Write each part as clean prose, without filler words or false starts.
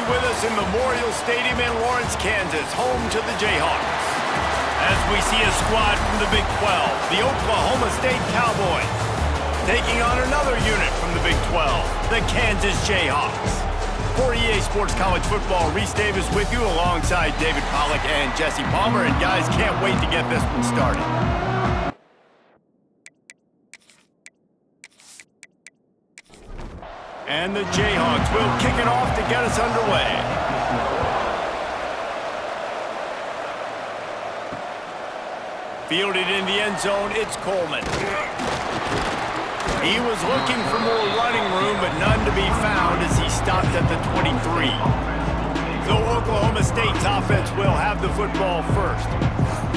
with us in Memorial Stadium in Lawrence, Kansas, home to the Jayhawks. As we see a squad from the Big 12, the Oklahoma State Cowboys, taking on another unit from the Big 12, the Kansas Jayhawks. For EA Sports College Football, Reese Davis with you alongside David Pollack and Jesse Palmer. And guys, can't wait to get this one started. And the Jayhawks will kick it off to get us underway. Fielded in the end zone, it's Coleman. He was looking for more running room, but none to be found as he stopped at the 23. So Oklahoma State's offense will have the football first.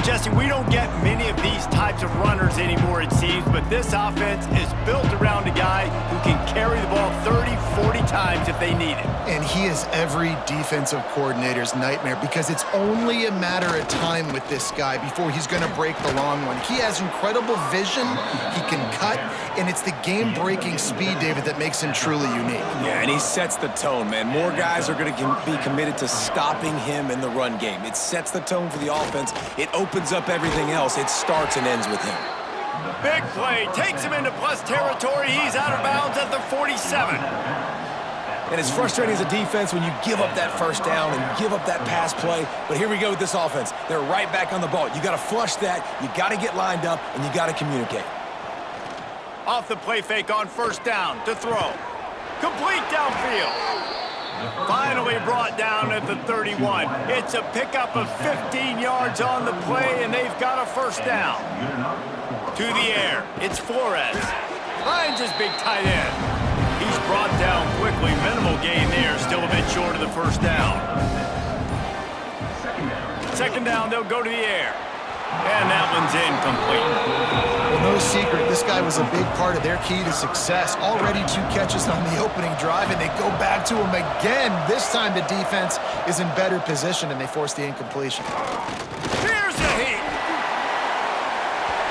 Jesse, we don't get many of these types of runners anymore, it seems, but this offense is built around a guy who can carry the ball 30, 40 times if they need it. And he is every defensive coordinator's nightmare because it's only a matter of time with this guy before he's going to break the long one. He has incredible vision, he can cut, and it's the game-breaking speed, David, that makes him truly unique. Yeah, and he sets the tone, man. More guys are going to be committed to stopping him in the run game. It sets the tone for the offense. It opens up everything else. It starts and ends with him. Big play, takes him into plus territory. He's out of bounds at the 47. And it's frustrating as a defense when you give up that first down and give up that pass play. But here we go with this offense. They're right back on the ball. You got to flush that, you got to get lined up, and you got to communicate. Off the play fake on first down to throw. Complete downfield. Finally brought down at the 31. It's a pickup of 15 yards on the play, and they've got a first down. To the air, it's Flores. Finds his big tight end. He's brought down quickly. Minimal gain there, still a bit short of the first down. Second down, they'll go to the air. And that one's incomplete. Well, no secret, this guy was a big part of their key to success. Already 2 catches on the opening drive, and they go back to him again. This time the defense is in better position, and they force the incompletion. Here's a heat.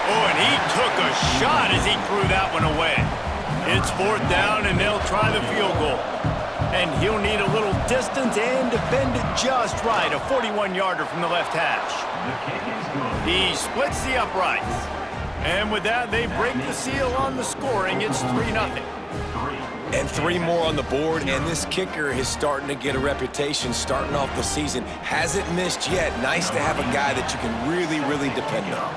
Oh, and he took a shot as he threw that one away. It's fourth down, and they'll try the field goal. And he'll need a little distance and to bend it just right. A 41-yarder from the left hash. He splits the uprights. And with that, they break the seal on the scoring. It's 3-0. And 3 more on the board, and this kicker is starting to get a reputation starting off the season. Hasn't missed yet. Nice to have a guy that you can really, really depend on.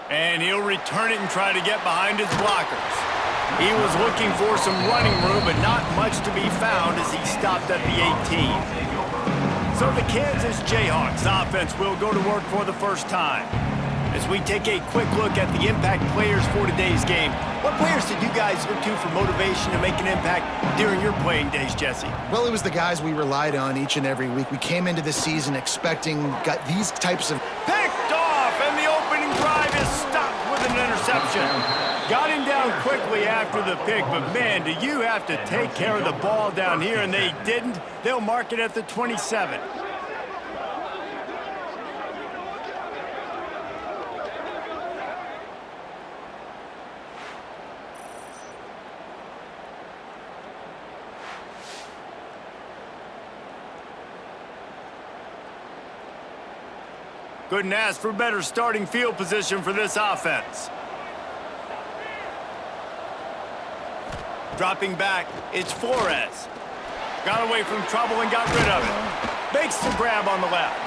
And he'll return it and try to get behind his blockers. He was looking for some running room, but not much to be found as he stopped at the 18. So the Kansas Jayhawks offense will go to work for the first time. As we take a quick look at the impact players for today's game, what players did you guys look to for motivation to make an impact during your playing days, Jesse? Well, it was the guys we relied on each and every week. We came into the season expecting these types of... Picked off, and the opening drive is stopped with an interception. Got him down quickly after the pick, but man, do you have to take care of the ball down here, and they didn't. They'll mark it at the 27. Couldn't ask for better starting field position for this offense. Dropping back, it's Flores. Got away from trouble and got rid of it. Makes the grab on the left.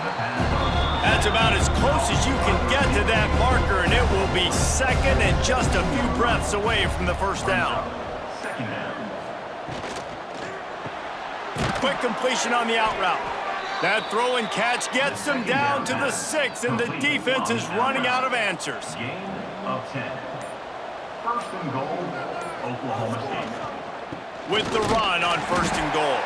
That's about as close as you can get to that marker, and it will be second and just a few breaths away from the first down. Quick completion on the out route. That throw and catch gets them down to the 6, and the defense is running out of answers. Gain of 10. First and goal, Oklahoma State. With the run on first and goal.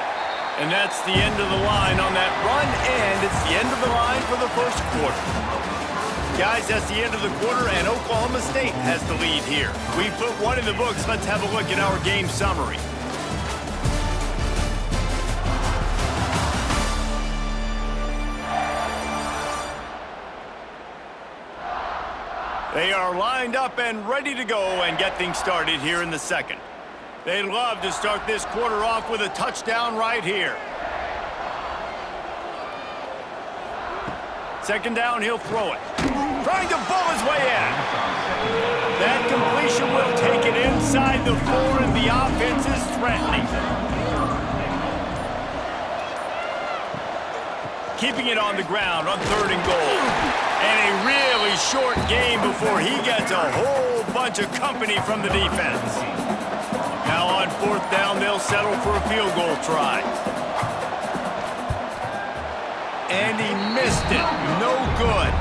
And that's the end of the line on that run, and it's the end of the line for the first quarter. Guys, that's the end of the quarter, and Oklahoma State has the lead here. We've put one in the books. Let's have a look at our game summary. They are lined up and ready to go and get things started here in the second. They'd love to start this quarter off with a touchdown right here. Second down, he'll throw it. Trying to bull his way in. That completion will take it inside the 4, and the offense is threatening. Keeping it on the ground on 3rd and goal. And a really short game before he gets a whole bunch of company from the defense. Now on 4th down, they'll settle for a field goal try. And he missed it. No good.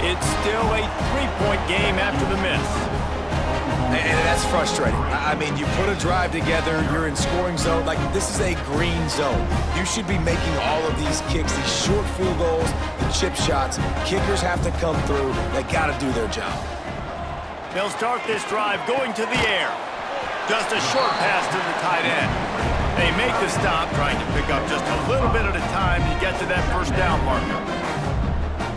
It's still a 3-point game after the miss. And that's frustrating. I mean, you put a drive together, you're in scoring zone. Like, this is a green zone. You should be making all of these kicks, these short field goals, the chip shots. Kickers have to come through. They got to do their job. They'll start this drive going to the air. Just a short pass to the tight end. They make the stop, trying to pick up just a little bit at a time to get to that 1st down marker.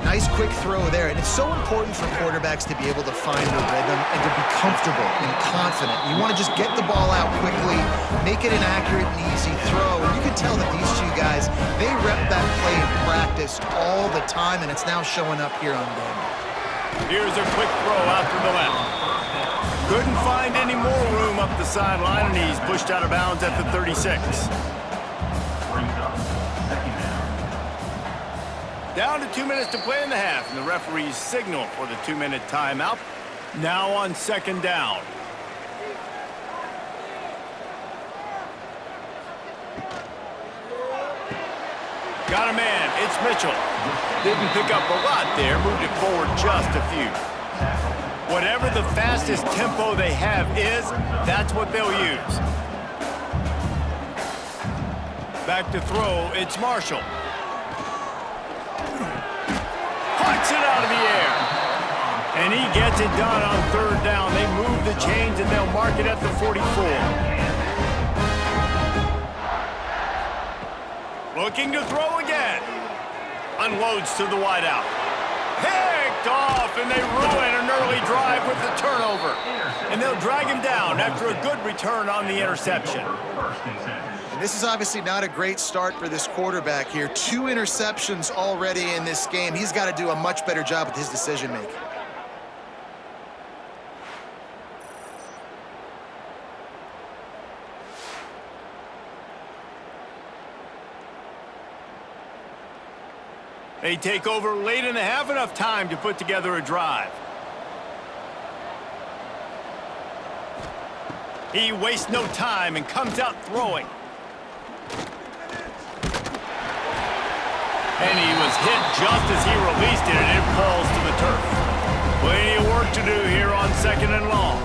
Nice quick throw there, and it's so important for quarterbacks to be able to find a rhythm and to be comfortable and confident. You want to just get the ball out quickly, make it an accurate and easy throw, and you can tell that these two guys, they rep that play in practice all the time, and it's now showing up here on Denver. Here's a quick throw out to the left. Couldn't find any more room up the sideline, and he's pushed out of bounds at the 36. Down to 2 minutes to play in the half, and the referees signal for the 2-minute timeout. Now on 2nd down. Got a man, it's Mitchell. Didn't pick up a lot there, moved it forward just a few. Whatever the fastest tempo they have is, that's what they'll use. Back to throw, it's Marshall. Puts it out of the air. And he gets it done on 3rd down. They move the chains and they'll mark it at the 44. Looking to throw again. Unloads to the wideout. Picked off, and they ruin an early drive with the turnover. And they'll drag him down after a good return on the interception. And this is obviously not a great start for this quarterback here. 2 interceptions already in this game. He's got to do a much better job with his decision-making. They take over late in the half, enough time to put together a drive. He wastes no time and comes out throwing. And he was hit just as he released it, and it falls to the turf. Plenty of work to do here on 2nd and long.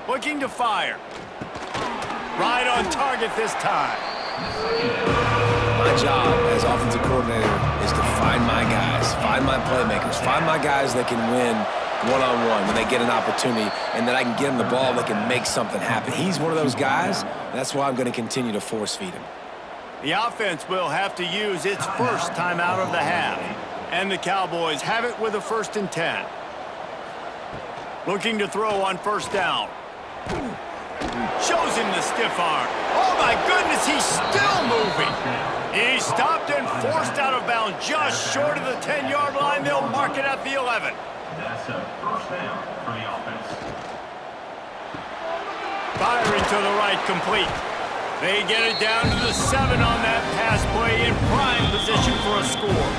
Looking to fire. Right on target this time. My job as offensive coordinator is to find my guys, find my playmakers, find my guys that can win one-on-one when they get an opportunity, and that I can get them the ball that can make something happen. He's one of those guys. That's why I'm going to continue to force feed him. The offense will have to use its first timeout of the half. And the Cowboys have it with a 1st and 10. Looking to throw on 1st down. Shows him the stiff arm. Oh my goodness, he's still moving. He's stopped and forced out of bounds just short of the 10-yard line. They'll mark it at the 11. That's a 1st down for the offense. Firing to the right, complete. They get it down to the 7 on that pass play, in prime position for a score.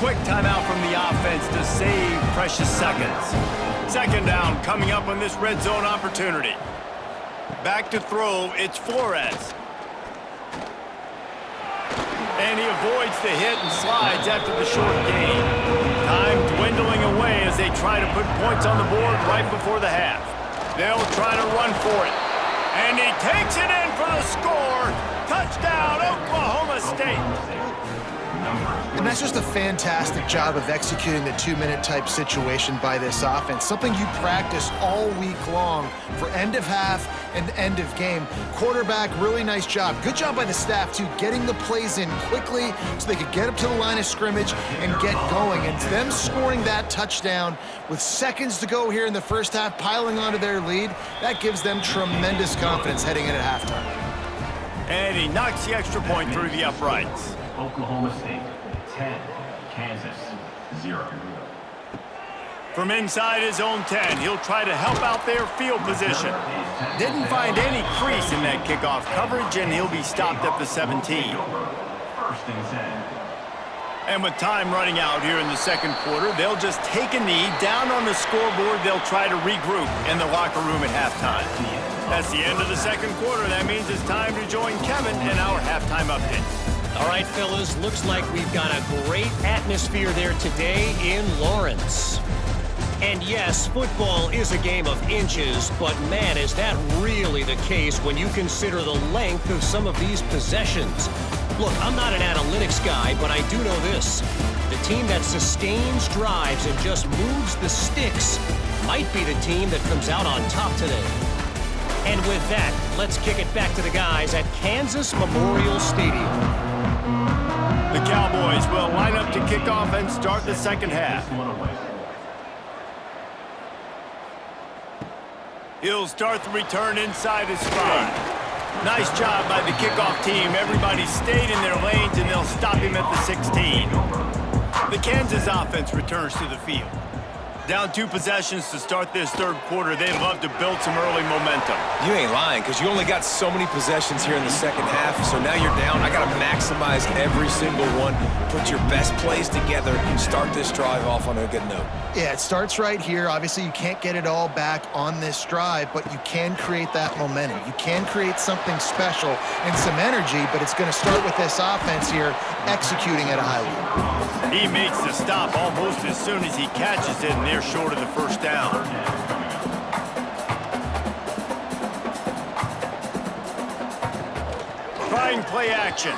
Quick timeout from the offense to save precious seconds. 2nd down coming up on this red zone opportunity. Back to throw, it's Flores. And he avoids the hit and slides after the short gain. Time dwindling away as they try to put points on the board right before the half. They'll try to run for it. And he takes it in for the score. Touchdown, Oklahoma State. And that's just a fantastic job of executing the 2-minute type situation by this offense, something you practice all week long for end of half and end of game. Quarterback, really nice job. Good job by the staff, too, getting the plays in quickly so they could get up to the line of scrimmage and get going. And them scoring that touchdown with seconds to go here in the first half, piling onto their lead, that gives them tremendous confidence heading in at halftime. And he knocks the extra point through the uprights. Oklahoma State 10, Kansas 0. From inside his own 10, he'll try to help out their field position. Didn't find any crease in that kickoff coverage, and he'll be stopped at the 17. First and 10. And with time running out here in the second quarter, they'll just take a knee down on the scoreboard. They'll try to regroup in the locker room at halftime. That's the end of the second quarter. That means it's time to join Kevin in our halftime update. All right, fellas, looks like we've got a great atmosphere there today in Lawrence. And yes, football is a game of inches, but man, is that really the case when you consider the length of some of these possessions. Look, I'm not an analytics guy, but I do know this. The team that sustains drives and just moves the sticks might be the team that comes out on top today. And with that, let's kick it back to the guys at Kansas Memorial Stadium. The Cowboys will line up to kick off and start the second half. He'll start the return inside his 5. Nice job by the kickoff team. Everybody stayed in their lanes, and they'll stop him at the 16. The Kansas offense returns to the field. Down 2 possessions to start this third quarter. They'd love to build some early momentum. You ain't lying, because you only got so many possessions here in the second half, so now you're down. I got to maximize every single one, put your best plays together, start this drive off on a good note. Yeah, it starts right here. Obviously, you can't get it all back on this drive, but you can create that momentum. You can create something special and some energy, but it's going to start with this offense here executing at a high level. He makes the stop almost as soon as he catches it, and they're short of the first down. Trying play action.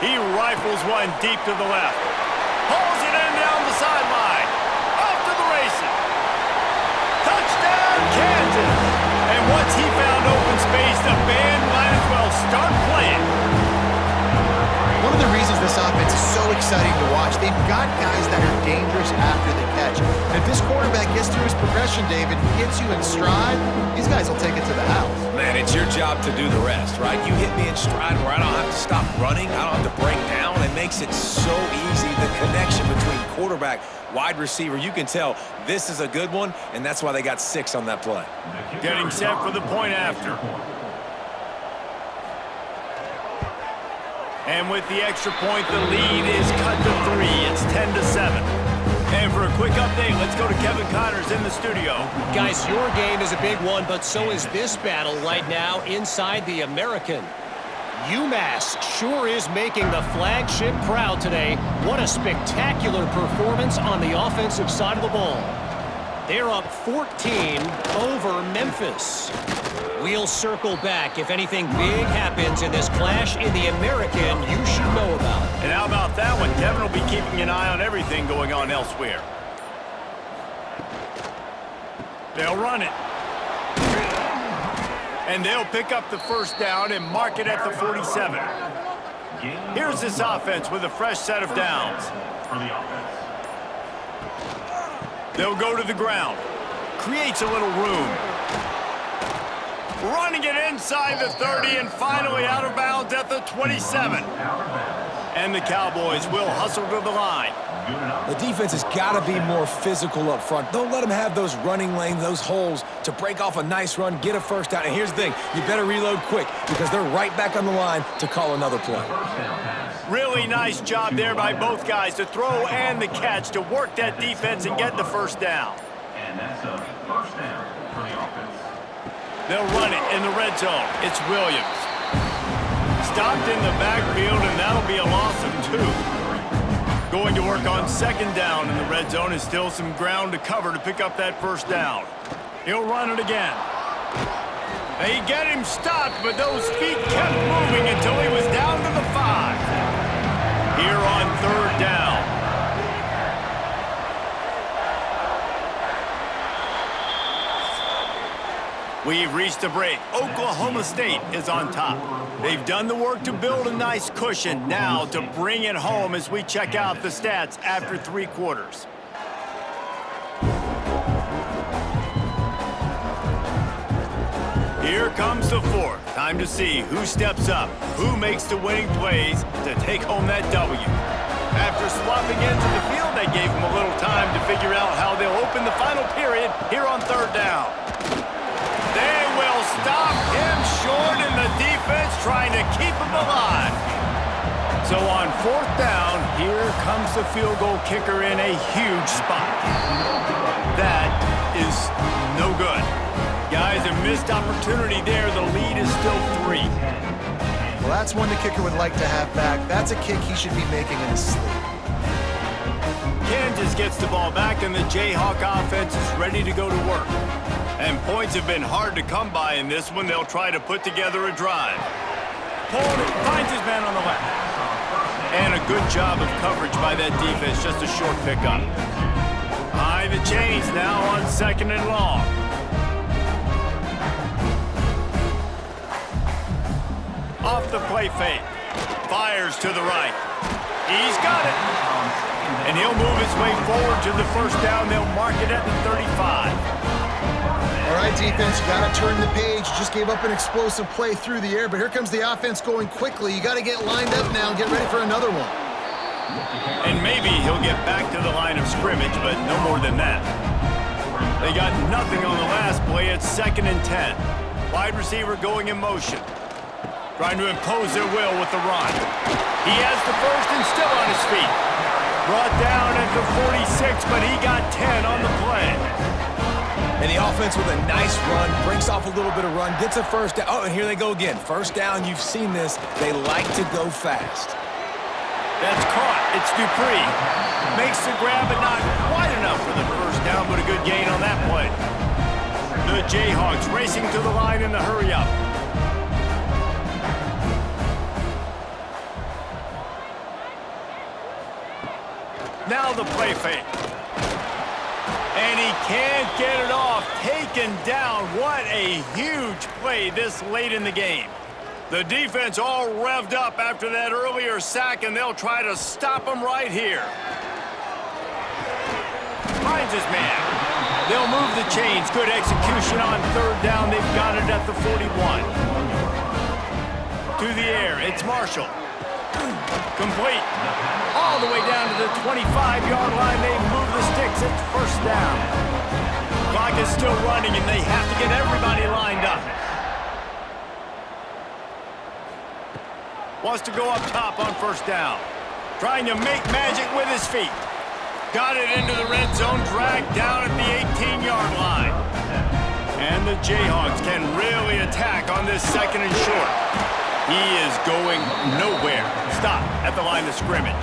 He rifles one deep to the left. Pulls it in down the sideline. Off to the races. Touchdown, Kansas! And once he found open space, the band might as well start playing. One of the reasons this offense is so exciting to watch, they've got guys that are dangerous after the catch. And if this quarterback gets through his progression, David, hits you in stride, these guys will take it to the house. Man, it's your job to do the rest, right? You hit me in stride where I don't have to stop running, I don't have to break down. It makes it so easy, the connection between quarterback, wide receiver. You can tell this is a good one, and that's why they got 6 on that play. Getting set for the point after. And with the extra point, the lead is cut to 3. It's 10-7. And for a quick update, let's go to Kevin Connors in the studio. Guys, your game is a big one, but so is this battle right now inside the American. UMass sure is making the flagship proud today. What a spectacular performance on the offensive side of the ball. They're up 14 over Memphis. We'll circle back. If anything big happens in this clash in the American, you should know about. And how about that one? Kevin will be keeping an eye on everything going on elsewhere. They'll run it. And they'll pick up the first down and mark it at the 47. Here's this offense with a fresh set of downs. They'll go to the ground. Creates a little room. Running it inside the 30 and finally out of bounds at the 27. And the Cowboys will hustle to the line. The defense has got to be more physical up front. Don't let them have those running lanes, those holes to break off a nice run, get a first down. And here's the thing, you better reload quick because they're right back on the line to call another play. Really nice job there by both guys to throw and the catch to work that defense and get the first down. And that's a first down for the offense. They'll run it in the red zone. It's Williams. Stopped in the backfield, and that'll be a loss of 2. Going to work on second down in the red zone is still some ground to cover to pick up that first down. He'll run it again. They get him stopped, but those feet kept moving until he was down to the 5. here on 3rd down. We've reached a break. Oklahoma State is on top. They've done the work to build a nice cushion. Now to bring it home as we check out the stats after 3 quarters. Here comes the 4th. Time to see who steps up, who makes the winning plays to take home that W. After swapping into the field, they gave him a little time to figure out how they'll open the final period here on 3rd down. They will stop him short, and the defense trying to keep him alive. So on 4th down, here comes the field goal kicker in a huge spot. That is no good. Guys, a missed opportunity there. The lead is still 3. Well, that's one the kicker would like to have back. That's a kick he should be making in his sleep. Kansas gets the ball back, and the Jayhawk offense is ready to go to work. And points have been hard to come by in this one. They'll try to put together a drive. Pollard finds his man on the left. And a good job of coverage by that defense. Just a short pickup. High the chains now on 2nd and long. Off the play fake. Fires to the right. He's got it. And he'll move his way forward to the 1st down. They'll mark it at the 35. All right, defense, you got to turn the page. You just gave up an explosive play through the air, but here comes the offense going quickly. You got to get lined up now and get ready for another one. And maybe he'll get back to the line of scrimmage, but no more than that. They got nothing on the last play. It's 2nd and 10. Wide receiver going in motion. Trying to impose their will with the run. He has the 1st and still on his feet. Brought down at the 46, but he got 10 on the play. And the offense with a nice run, breaks off a little bit of run, gets a 1st down. Oh, and here they go again. 1st down, you've seen this. They like to go fast. That's caught. It's Dupree. Makes the grab, but not quite enough for the 1st down, but a good gain on that play. The Jayhawks racing to the line in the hurry-up. Now the play fake. And he can't get it off. Taken down. What a huge play this late in the game. The defense all revved up after that earlier sack, and they'll try to stop him right here. Finds his man. They'll move the chains. Good execution on 3rd down. They've got it at the 41. To the air. It's Marshall. Complete. All the way down to the 25-yard line. They move the sticks. It's 1st down. Clock is still running, and they have to get everybody lined up. Wants to go up top on 1st down. Trying to make magic with his feet. Got it into the red zone. Dragged down at the 18-yard line. And the Jayhawks can really attack on this 2nd and short. He is going nowhere. Stop at the line of scrimmage.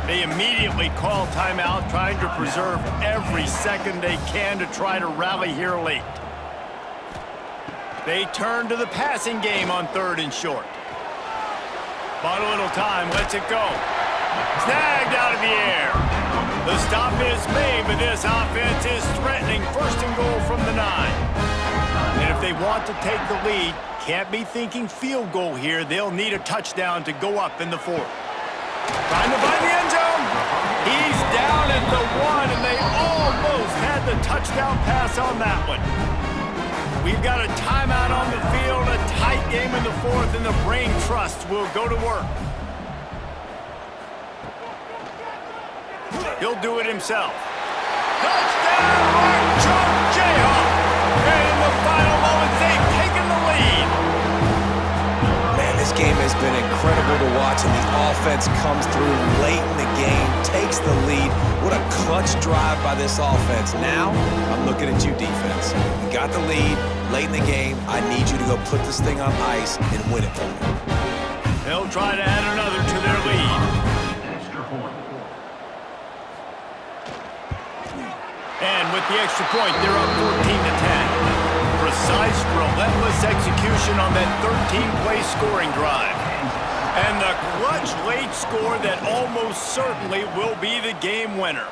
They immediately call timeout, trying to preserve every second they can to try to rally here late. They turn to the passing game on 3rd and short. Bought a little time, lets it go. Snagged out of the air. The stop is made, but this offense is threatening 1st and goal from the 9. And if they want to take the lead, can't be thinking field goal here. They'll need a touchdown to go up in the 4th. Trying to find the end zone. He's down at the 1, and they almost had the touchdown pass on that one. We've got a timeout on the field, a tight game in the 4th, and the Brain Trust will go to work. He'll do it himself. Touchdown, Mark Jayhawk! And in the final moments, they've taken the lead. Man, this game has been incredible to watch, and the offense comes through late in the game, takes the lead. What a clutch drive by this offense. Now, I'm looking at you, defense. You got the lead late in the game. I need you to go put this thing on ice and win it for me. They'll try to add another to their lead. And with the extra point, they're up 14-10. Precise, relentless execution on that 13-play scoring drive. And the clutch late score that almost certainly will be the game winner.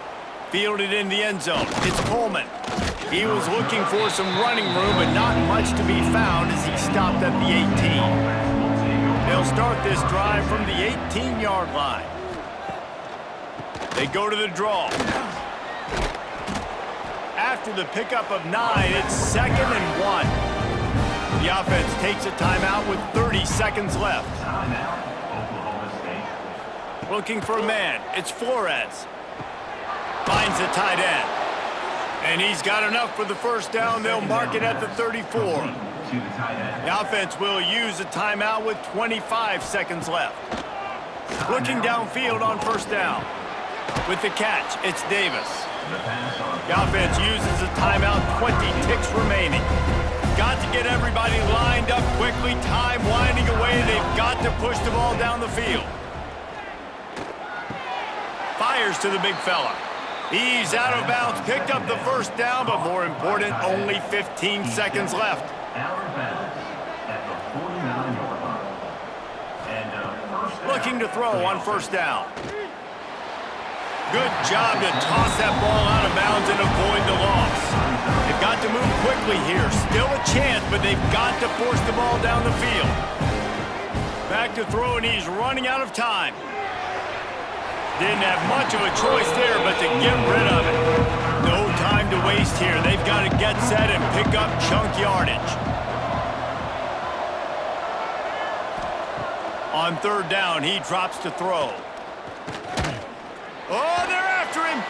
Fielded in the end zone. It's Coleman. He was looking for some running room, but not much to be found as he stopped at the 18. They'll start this drive from the 18-yard line. They go to the draw. After the pickup of 9, it's 2nd and 1. The offense takes a timeout with 30 seconds left. Looking for a man. It's Flores. Finds the tight end. And he's got enough for the first down. They'll mark it at the 34. The offense will use a timeout with 25 seconds left. Looking downfield on first down. With the catch, it's Davis. The offense uses a timeout, 20 ticks remaining. Got to get everybody lined up quickly. Time winding away. They've got to push the ball down the field. Fires to the big fella. He's out of bounds, picked up the first down, but more important, only 15 seconds left. Looking to throw on first down. Good job to toss that ball out of bounds and avoid the loss. They've got to move quickly here. Still a chance, but they've got to force the ball down the field. Back to throw, and he's running out of time. Didn't have much of a choice there, but to get rid of it. No time to waste here. They've got to get set and pick up chunk yardage. On third down, he drops to throw. Oh, they're after him.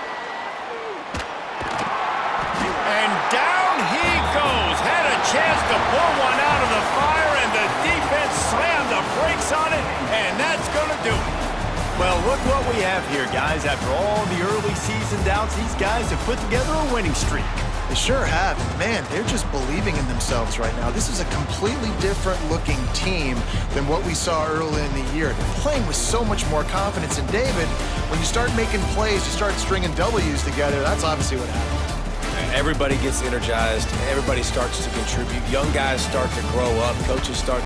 And down he goes. Had a chance to pull one out of the fire, and the defense slammed the brakes on it, and that's going to do it. Well, look what we have here, guys. After all the early season doubts, these guys have put together a winning streak. They sure have. And man, they're just believing in themselves right now. This is a completely different looking team than what we saw early in the year. They're playing with so much more confidence. And David, when you start making plays, you start stringing W's together, that's obviously what happens. Everybody gets energized. Everybody starts to contribute. Young guys start to grow up. Coaches start